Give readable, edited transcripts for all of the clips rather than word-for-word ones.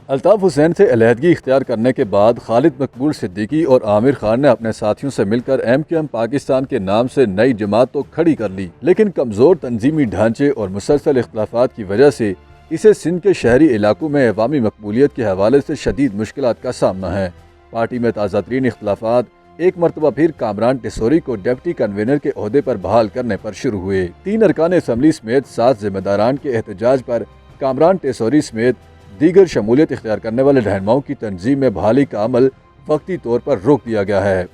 الطاف حسین سے علیحدگی اختیار کرنے کے بعد خالد مقبول صدیقی اور عامر خان نے اپنے ساتھیوں سے مل کر ایم کیو ایم پاکستان کے نام سے نئی جماعت تو کھڑی کر لی، لیکن کمزور تنظیمی ڈھانچے اور مسلسل اختلافات کی وجہ سے اسے سندھ کے شہری علاقوں میں عوامی مقبولیت کے حوالے سے شدید مشکلات کا سامنا ہے۔ پارٹی میں تازہ ترین اختلافات ایک مرتبہ پھر کامران ٹیسوری کو ڈپٹی کنوینر کے عہدے پر بحال کرنے پر شروع ہوئے۔ 3 ارکان اسمبلی سمیت 7 ذمہ داران کے احتجاج پر کامران ٹیسوری سمیت دیگر شمولیت اختیار کرنے والے رہنماؤں کی تنظیم میں بحالی کا عمل وقتی طور پر روک دیا گیا ہے۔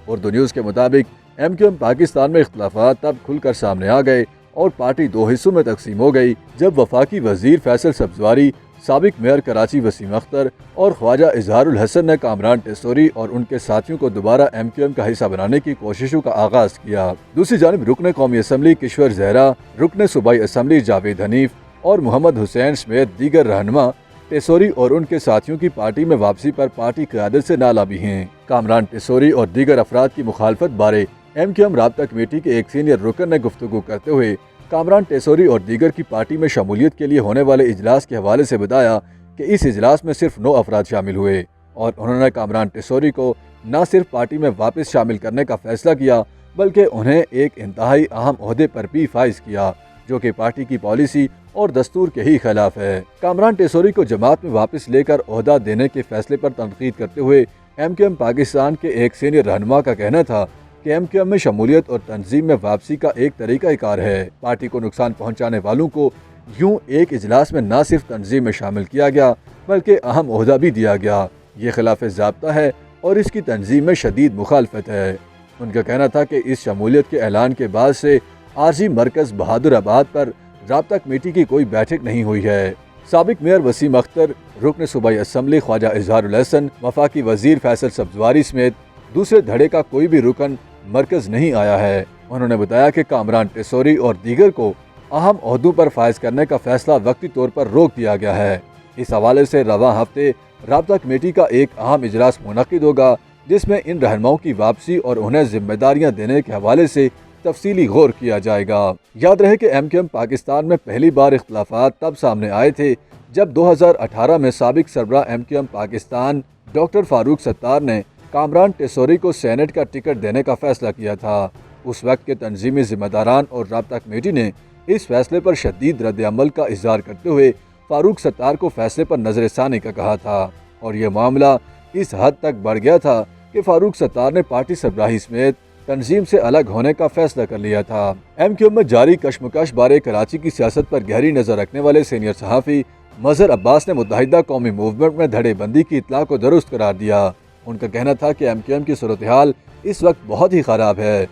اردو نیوز کے مطابق ایم کیو ایم پاکستان میں اختلافات تب کھل کر سامنے آ گئے اور پارٹی 2 حصوں میں تقسیم ہو گئی جب وفاقی وزیر فیصل سبزواری، سابق میئر کراچی وسیم اختر اور خواجہ اظہار الحسن نے کامران ٹیسوری اور ان کے ساتھیوں کو دوبارہ ایم کیو ایم کا حصہ بنانے کی کوششوں کا آغاز کیا۔ دوسری جانب رکن قومی اسمبلی کشور زہرا، رکن صوبائی اسمبلی جاوید حنیف اور محمد حسین سمیت دیگر رہنما ٹیسوری اور ان کے ساتھیوں کی پارٹی میں واپسی پر پارٹی قیادت سے نالابی ہیں۔ کامران ٹیسوری اور دیگر افراد کی مخالفت بارے ایم کیو ایم رابطہ کمیٹی کے ایک سینئر رکن نے گفتگو کرتے ہوئے کامران ٹیسوری اور دیگر کی پارٹی میں شمولیت کے لیے ہونے والے اجلاس کے حوالے سے بتایا کہ اس اجلاس میں صرف 9 افراد شامل ہوئے اور انہوں نے کامران ٹیسوری کو نہ صرف پارٹی میں واپس شامل کرنے کا فیصلہ کیا بلکہ انہیں ایک انتہائی اہم عہدے پر بھی فائز کیا جو کہ پارٹی کی پالیسی اور دستور کے ہی خلاف ہے۔ کامران ٹیسوری کو جماعت میں واپس لے کر عہدہ دینے کے فیصلے پر تنقید کرتے ہوئے ایم کیو ایم پاکستان کے ایک سینئر رہنما کا کہنا تھا کہ ایم کیو ایم میں شمولیت اور تنظیم میں واپسی کا ایک طریقہ کار ہے۔ پارٹی کو نقصان پہنچانے والوں کو یوں ایک اجلاس میں نہ صرف تنظیم میں شامل کیا گیا بلکہ اہم عہدہ بھی دیا گیا، یہ خلاف ضابطہ ہے اور اس کی تنظیم میں شدید مخالفت ہے۔ ان کا کہنا تھا کہ اس شمولیت کے اعلان کے بعد سے عارضی مرکز بہادر آباد پر رابطہ کمیٹی کی کوئی بیٹھک نہیں ہوئی ہے۔ سابق میئر وسیم اختر، رکن صوبائی اسمبلی خواجہ اظہار الحسن، وفاقی وزیر فیصل سبزواری سمیت دوسرے دھڑے کا کوئی بھی رکن مرکز نہیں آیا ہے۔ انہوں نے بتایا کہ کامران ٹیسوری اور دیگر کو اہم عہدوں پر فائز کرنے کا فیصلہ وقتی طور پر روک دیا گیا ہے۔ اس حوالے سے رواں ہفتے رابطہ کمیٹی کا ایک اہم اجلاس منعقد ہوگا جس میں ان رہنماؤں کی واپسی اور انہیں ذمہ داریاں دینے کے حوالے سے تفصیلی غور کیا جائے گا۔ یاد رہے کہ ایم کیو ایم پاکستان میں پہلی بار اختلافات تب سامنے آئے تھے جب 2018 میں سابق سربراہ M Q M Pakistan doctor Farooq Sattar نے کامران ٹیسوری کو سینیٹ کا ٹکٹ دینے کا فیصلہ کیا تھا۔ اس وقت کے تنظیمی ذمہ داران اور رابطہ کمیٹی نے اس فیصلے پر شدید رد عمل کا اظہار کرتے ہوئے فاروق ستار کو فیصلے پر نظر ثانی کا کہا تھا اور یہ معاملہ اس حد تک بڑھ گیا تھا کہ فاروق ستار نے پارٹی سربراہی سمیت تنظیم سے الگ ہونے کا فیصلہ کر لیا تھا۔ ایم کیو ایم میں جاری کشمکش بارے کراچی کی سیاست پر گہری نظر رکھنے والے سینئر صحافی مظہر عباس نے متحدہ قومی موومنٹ میں دھڑے بندی کی اطلاع کو درست قرار دیا۔ ان کا کہنا تھا کہ ایم کیو ایم کی صورتحال اس وقت بہت ہی خراب ہے۔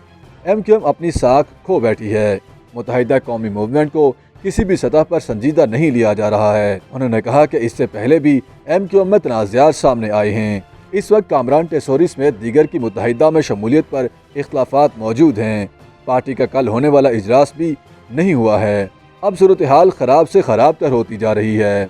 ایم کیو ایم اپنی ساکھ کھو بیٹھی ہے۔ متحدہ قومی موومنٹ کو کسی بھی سطح پر سنجیدہ نہیں لیا جا رہا ہے۔ انہوں نے کہا کہ اس سے پہلے بھی ایم کیو ایم میں تنازعات سامنے آئے ہیں۔ اس وقت کامران ٹیسوری سمیت دیگر کی متحدہ میں شمولیت پر اختلافات موجود ہیں۔ پارٹی کا کل ہونے والا اجلاس بھی نہیں ہوا ہے۔ اب صورتحال خراب سے خراب تر ہوتی جا رہی ہے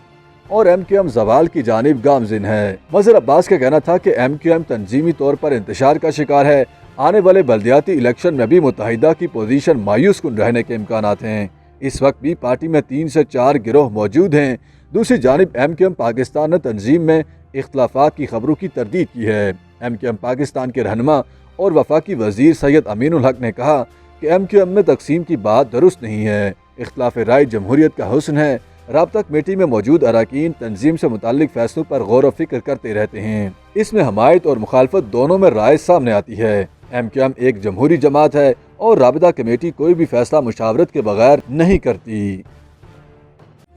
اور ایم کیو ایم زوال کی جانب گامزن ہے۔ مظہر عباس کا کہنا تھا کہ ایم کیو ایم تنظیمی طور پر انتشار کا شکار ہے۔ آنے والے بلدیاتی الیکشن میں بھی متحدہ کی پوزیشن مایوس کن رہنے کے امکانات ہیں۔ اس وقت بھی پارٹی میں 3 سے 4 گروہ موجود ہیں۔ دوسری جانب ایم کیو ایم پاکستان نے تنظیم میں اختلافات کی خبروں کی تردید کی ہے۔ ایم کیو ایم پاکستان کے رہنما اور وفاقی وزیر سید امین الحق نے کہا کہ ایم کیو ایم میں تقسیم کی بات درست نہیں ہے۔ اختلاف رائے جمہوریت کا حسن ہے۔ رابطہ کمیٹی میں موجود اراکین تنظیم سے متعلق فیصلوں پر غور و فکر کرتے رہتے ہیں۔ اس میں حمایت اور مخالفت دونوں میں رائے سامنے آتی ہے۔ ایم کیو ایم ایک جمہوری جماعت ہے اور رابطہ کمیٹی کوئی بھی فیصلہ مشاورت کے بغیر نہیں کرتی۔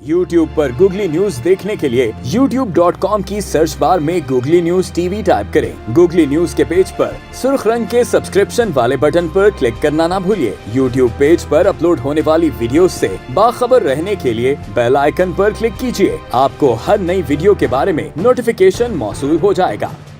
یوٹیوب پر گوگلی نیوز دیکھنے کے لیے youtube.com کی سرچ بار میں googly news T V type کریں۔ گوگلی نیوز کے پیج پر سرخ رنگ کے سبسکرپشن والے بٹن پر کلک کرنا نہ بھولیے۔ یوٹیوب پیج پر اپلوڈ ہونے والی ویڈیوز سے باخبر رہنے کے لیے بیل آئیکن پر کلک کیجیے۔ آپ کو ہر نئی ویڈیو کے بارے میں نوٹیفیکیشن موصول ہو جائے گا۔